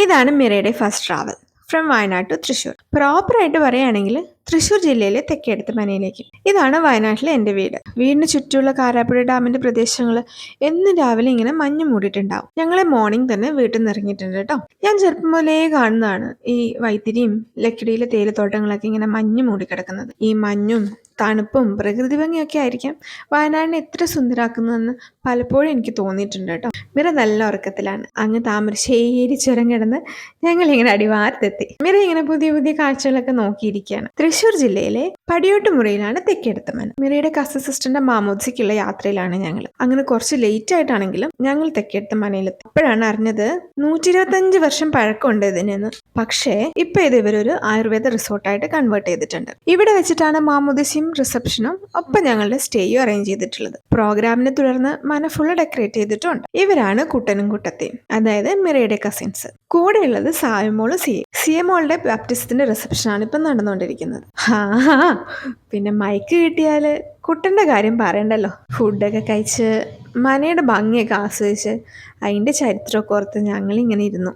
ഇതാണ് മിറയുടെ first travel from Wayanad to Thrissur. പ്രോപ്പറായിട്ട് പറയുകയാണെങ്കിൽ തൃശ്ശൂർ ജില്ലയിലെ തെക്കേടത്ത് മനയിലേക്ക്. ഇതാണ് വയനാട്ടിലെ എൻ്റെ വീട്. വീടിന് ചുറ്റുമുള്ള കാരാപ്പുഴ ഡാമിന്റെ പ്രദേശങ്ങൾ എന്നും രാവിലെ ഇങ്ങനെ മഞ്ഞ് മൂടിയിട്ടുണ്ടാവും. ഞങ്ങളെ മോർണിംഗ് തന്നെ വീട്ടിൽ നിന്ന് ഇറങ്ങിയിട്ടുണ്ട് കേട്ടോ. ഞാൻ ചെറുപ്പം മുതലേ കാണുന്നതാണ് ഈ വൈത്തിരിയും ലക്കിടിയിലെ തേയിലത്തോട്ടങ്ങളൊക്കെ ഇങ്ങനെ മഞ്ഞ് മൂടിക്കിടക്കുന്നത്. ഈ മഞ്ഞും തണുപ്പും പ്രകൃതി ഭംഗിയൊക്കെ ആയിരിക്കാം വയനാടിനെ എത്ര സുന്ദരാക്കുന്നതെന്ന് പലപ്പോഴും എനിക്ക് തോന്നിയിട്ടുണ്ട് കേട്ടോ. മിറ നല്ല ഉറക്കത്തിലാണ്. അങ്ങ് താമരശ്ശേരി ചുരം കിടന്ന് ഞങ്ങളിങ്ങനെ അടിവാരത്തെത്തി. മിറ ഇങ്ങനെ പുതിയ പുതിയ കാഴ്ചകളൊക്കെ നോക്കിയിരിക്കുകയാണ്. തൃശ്ശൂർ ജില്ലയിലെ പടിയോട്ടുമുറിയിലാണ് തെക്കേടത്ത് മന. മിറയുടെ കസിൻ സിസ്റ്ററിന്റെ മാമോദിസയ്ക്കുള്ള യാത്രയിലാണ് ഞങ്ങൾ. അങ്ങനെ കുറച്ച് ലേറ്റ് ആയിട്ടാണെങ്കിലും ഞങ്ങൾ തെക്കേടത്ത് മനയിലെത്തി. അപ്പോഴാണ് അറിഞ്ഞത് 125 വർഷം പഴക്കമുണ്ട് ഇതിനെന്ന്. പക്ഷേ ഇപ്പൊ ഇത് ഇവരൊരു ആയുർവേദ റിസോർട്ടായിട്ട് കൺവേർട്ട് ചെയ്തിട്ടുണ്ട്. ഇവിടെ വെച്ചിട്ടാണ് മാമോദിസയും റിസപ്ഷനും ഒപ്പം ഞങ്ങളുടെ സ്റ്റേയും അറേഞ്ച് ചെയ്തിട്ടുള്ളത്. പ്രോഗ്രാമിനെ തുടർന്ന് മന ഫുള്ള് ഡെക്കറേറ്റ് ചെയ്തിട്ടുണ്ട്. ഇവരാണ് കുട്ടനും കുട്ടത്തെയും, അതായത് മിറയുടെ കസിൻസ്. കൂടെയുള്ളത് സായമോളും സിയമോളുടെ ബാപ്റ്റിസത്തിന്റെ റിസപ്ഷനാണ് ഇപ്പം നടന്നുകൊണ്ടിരിക്കുന്നത്. പിന്നെ മൈക്ക് കിട്ടിയാല് കുട്ടന്റെ കാര്യം പറയണ്ടല്ലോ. ഫുഡൊക്കെ കഴിച്ച് മനയുടെ ഭംഗിയൊക്കെ ആസ്വദിച്ച് അതിന്റെ ചരിത്രമൊക്കെ ഓർത്ത് ഞങ്ങളിങ്ങനെ ഇരുന്നു.